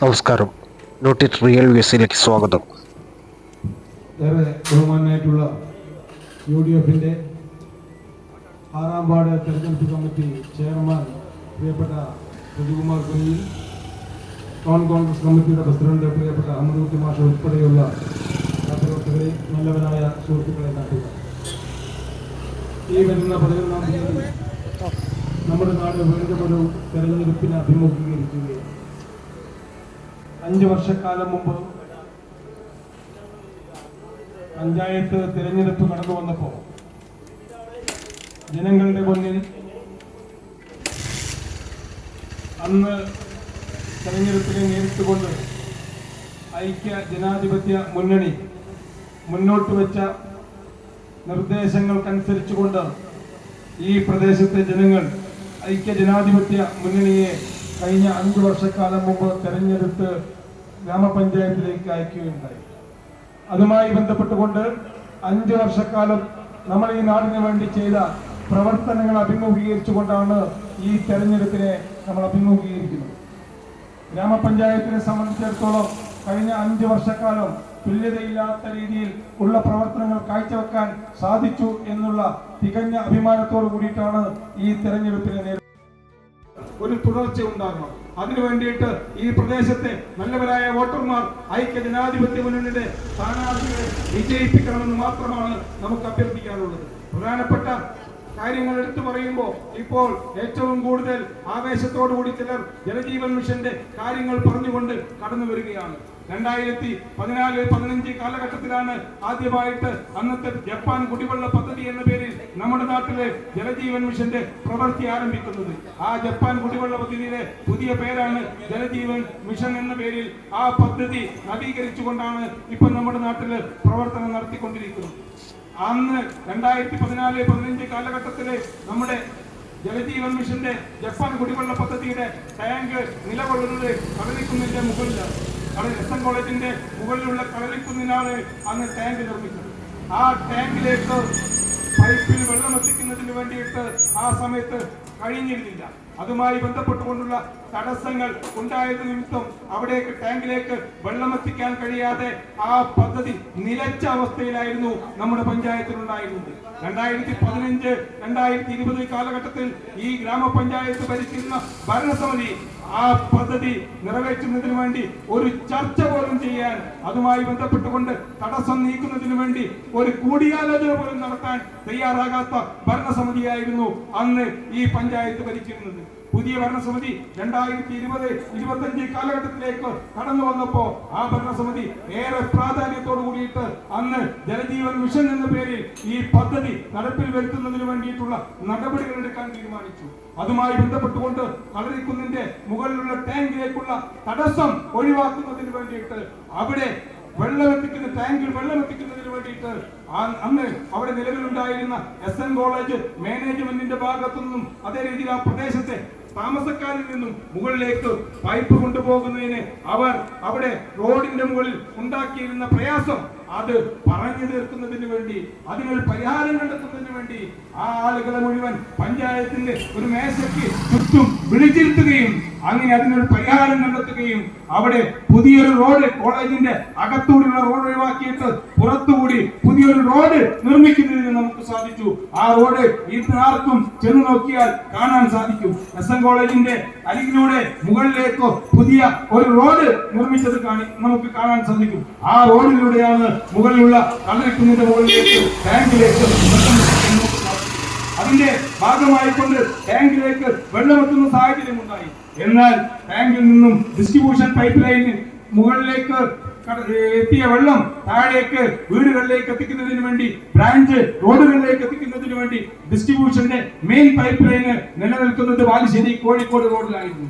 നമസ്കാരം. നോട്ടിറ്റ് റിയൽ വ്യൂസിലേക്ക് സ്വാഗതം. ഏറെ ബഹുമാനായിട്ടുള്ള UDF-ന്റെ 6ാം വാർഡ് തെരഞ്ഞെടുപ്പ് കമ്മിറ്റി ചെയർമാൻ പ്രിയപ്പെട്ട രജികുമാർ കുനിയിൽ, നോൺ കോൺഗ്രസ് കമ്മിറ്റിയുടെ പ്രസിഡന്റ് പ്രിയപ്പെട്ട അമൃതകുട്ടി മാഷ് ഉൾപ്പെടെയുള്ള പ്രവർത്തകരെ, നല്ലവരായ സുഹൃത്തുക്കളെ, നാട്ടുകാർ, ഈ വരുന്ന 11-ാം തീയതി നമ്മുടെ നാട് വീണ്ടും ഒരു തെരഞ്ഞെടുപ്പിനെ അഭിമുഖീകരിക്കുകയാണ്. 5 വർഷക്കാലം മുമ്പ് പഞ്ചായത്ത് തിരഞ്ഞെടുപ്പ് കടന്നു വന്നപ്പോൾ ജനങ്ങളുടെ മുന്നിൽ അന്ന് തെരഞ്ഞെടുപ്പിനെ നേരിട്ടുകൊണ്ട് ഐക്യ ജനാധിപത്യ മുന്നണി മുന്നോട്ട് വെച്ച നിർദ്ദേശങ്ങൾക്കനുസരിച്ചുകൊണ്ട് ഈ പ്രദേശത്തെ ജനങ്ങൾ ഐക്യ ജനാധിപത്യ മുന്നണിയെ കഴിഞ്ഞ 5 വർഷക്കാലം മുമ്പ് തെരഞ്ഞെടുത്ത് ഗ്രാമപഞ്ചായത്തിലേക്ക് അയക്കുകയുണ്ടായി. അതുമായി ബന്ധപ്പെട്ടുകൊണ്ട് 5 വർഷക്കാലം നമ്മൾ ഈ നാടിന് വേണ്ടി ചെയ്ത പ്രവർത്തനങ്ങൾ അഭിമുഖീകരിച്ചുകൊണ്ടാണ് ഈ തെരഞ്ഞെടുപ്പിനെ നമ്മൾ അഭിമുഖീകരിക്കുന്നത്. ഗ്രാമപഞ്ചായത്തിനെ സംബന്ധിച്ചിടത്തോളം കഴിഞ്ഞ 5 വർഷക്കാലം തുല്യതയില്ലാത്ത രീതിയിൽ ഉള്ള പ്രവർത്തനങ്ങൾ കാഴ്ചവെക്കാൻ സാധിച്ചു എന്നുള്ള തികഞ്ഞ അഭിമാനത്തോടു കൂടിയിട്ടാണ് ഈ തെരഞ്ഞെടുപ്പിനെ ഒരു തുടർച്ച ഉണ്ടാകണം. അതിനു വേണ്ടിയിട്ട് ഈ പ്രദേശത്തെ നല്ലവരായ വോട്ടർമാർ ഐക്യ ജനാധിപത്യ മുന്നണിയുടെ സ്ഥാനാർത്ഥികളെ വിജയിപ്പിക്കണമെന്ന് മാത്രമാണ് നമുക്ക് അഭ്യർത്ഥിക്കാനുള്ളത്. പ്രധാനപ്പെട്ട കാര്യങ്ങൾ എടുത്തു പറയുമ്പോൾ ഇപ്പോൾ ഏറ്റവും കൂടുതൽ ആവേശത്തോടുകൂടി ചിലർ ജലജീവൻ മിഷന്റെ കാര്യങ്ങൾ പറഞ്ഞുകൊണ്ട് കടന്നു വരികയാണ്. 2014-15 കാലഘട്ടത്തിലാണ് ആദ്യമായിട്ട് അന്നത്തെ ജപ്പാൻ കുടിവെള്ള പദ്ധതി എന്ന പേരിൽ നമ്മുടെ നാട്ടിലെ ജലജീവൻ മിഷന്റെ പ്രവൃത്തി ആരംഭിക്കുന്നത്. ആ ജപ്പാൻ കുടിവെള്ള പദ്ധതിയുടെ പുതിയ പേരാണ് ജലജീവൻ മിഷൻ എന്ന പേരിൽ ആ പദ്ധതി നവീകരിച്ചുകൊണ്ടാണ് ഇപ്പൊ നമ്മുടെ നാട്ടില് പ്രവർത്തനം നടത്തിക്കൊണ്ടിരിക്കുന്നത്. അന്ന് 2014-15 കാലഘട്ടത്തിലെ നമ്മുടെ ജലജീവൻ മിഷന്റെ ജപ്പാൻ കുടിവെള്ള പദ്ധതിയുടെ ടാങ്ക് നിലകൊള്ളുന്നത് കടലിക്കുന്നിന്റെ മുകളിലാണ്. SN കോളേജിന്റെ മുകളിലുള്ള കടലിക്കുന്നിനാണ് അന്ന് ടാങ്ക് നിർമ്മിച്ചത്. ആ ടാങ്കിലേക്ക് പൈപ്പിൽ വെള്ളം എത്തിക്കുന്നതിന് വേണ്ടിയിട്ട് ആ സമയത്ത് കഴിഞ്ഞിരുന്നില്ല. അതുമായി ബന്ധപ്പെട്ടുകൊണ്ടുള്ള തടസ്സങ്ങൾ ഉണ്ടായത് നിമിത്തം അവിടേക്ക് ടാങ്കിലേക്ക് വെള്ളം എത്തിക്കാൻ കഴിയാതെ ആ പദ്ധതി നിലച്ച അവസ്ഥയിലായിരുന്നു നമ്മുടെ പഞ്ചായത്തിലുണ്ടായിരുന്നത്. 2015-2020 കാലഘട്ടത്തിൽ ഈ ഗ്രാമപഞ്ചായത്ത് ഭരിക്കുന്ന ഭരണസമിതി ആ പദ്ധതി നിറവേറ്റുന്നതിന് വേണ്ടി ഒരു ചർച്ച പോലും ചെയ്യാൻ, അതുമായി ബന്ധപ്പെട്ടുകൊണ്ട് തടസ്സം നീക്കുന്നതിന് വേണ്ടി ഒരു കൂടിയാലോചന പോലും നടത്താൻ തയ്യാറാകാത്ത ഭരണസമിതിയായിരുന്നു അന്ന് ഈ പഞ്ചായത്ത് ഭരിച്ചിരുന്നത്. പുതിയ ഭരണസമിതി 2020-25 കാലഘട്ടത്തിലേക്ക് കടന്നു വന്നപ്പോ ആ ഭരണസമിതി ഏറെ പ്രാധാന്യത്തോടു കൂടിയിട്ട് അന്ന് ജലജീവൻ മിഷൻ എന്ന പേരിൽ ഈ പദ്ധതി നടപ്പിൽ വരുത്തുന്നതിന് വേണ്ടിയിട്ടുള്ള നടപടികൾ എടുക്കാൻ തീരുമാനിച്ചു. അതുമായി ബന്ധപ്പെട്ടുകൊണ്ട് കളരിക്കുന്നിന്റെ മുകളിലുള്ള ടാങ്കിലേക്കുള്ള തടസ്സം ഒഴിവാക്കുന്നതിന് വേണ്ടിയിട്ട് അവിടെ ടാങ്കിൽ വെള്ളം എത്തിക്കുന്നതിന് വേണ്ടിയിട്ട് അന്ന് അവിടെ നിലവിലുണ്ടായിരുന്ന SN കോളേജ് മാനേജ്മെന്റിന്റെ ഭാഗത്തു നിന്നും അതേ രീതിയിൽ ആ പ്രദേശത്തെ താമസക്കാരിൽ നിന്നും മുകളിലേക്ക് പൈപ്പ് കൊണ്ടുപോകുന്നതിന് അവർ അവിടെ റോഡിന്റെ മുകളിൽ ഉണ്ടാക്കിയിരുന്ന പ്രയാസം അത് പറഞ്ഞു തീർക്കുന്നതിന് വേണ്ടി, അതിനൊരു പരിഹാരം കണ്ടെത്തുന്നതിന് വേണ്ടി ആ ആളുകളെ മുഴുവൻ പഞ്ചായത്തിന്റെ ഒരു മേശയ്ക്ക് ചുറ്റും വിളിച്ചിരുത്തുകയും അങ്ങനെ അതിനൊരു പരിഹാരം കണ്ടെത്തുകയും അവിടെ പുതിയൊരു റോഡ്, കോളേജിന്റെ അകത്തൂടിയുള്ള റോഡ് ഒഴിവാക്കിയിട്ട് പുറത്തുകൂടി പുതിയൊരു റോഡ് നിർമ്മിക്കുന്നതിന് നമുക്ക് സാധിച്ചു. ആ റോഡ് ആർക്കും ചെന്ന് നോക്കിയാൽ കാണാൻ സാധിക്കും. SN കോളേജിന്റെ അരികിലൂടെ മുകളിലേക്ക് പുതിയ ഒരു റോഡ് നിർമ്മിച്ചത് നമുക്ക് കാണാൻ സാധിക്കും. ആ റോഡിലൂടെയാണ് മുകളിലുള്ള കള്ളരിക്കുന്നിന്റെ മുകളിലേക്ക് ടാങ്കിലേക്ക് അതിന്റെ ഭാഗമായിക്കൊണ്ട് ടാങ്കിലേക്ക് വെള്ളമെത്തുന്ന സാഹചര്യം ഉണ്ടായി. എന്നാൽ ടാങ്കിൽ നിന്നും ഡിസ്ട്രിബ്യൂഷൻ പൈപ്പ് ലൈനിൽ മുകളിലേക്ക് എത്തിയ വെള്ളം താഴേക്ക് വീടുകളിലേക്ക് എത്തിക്കുന്നതിന് വേണ്ടി, ബ്രാഞ്ച് റോഡുകളിലേക്ക് എത്തിക്കുന്നതിന് വേണ്ടി ഡിസ്ട്രിബ്യൂഷന്റെ മെയിൻ പൈപ്പ് ലൈന് നിലനിൽക്കുന്നത് ബാലുശ്ശേരി കോഴിക്കോട് റോഡിലായിരുന്നു.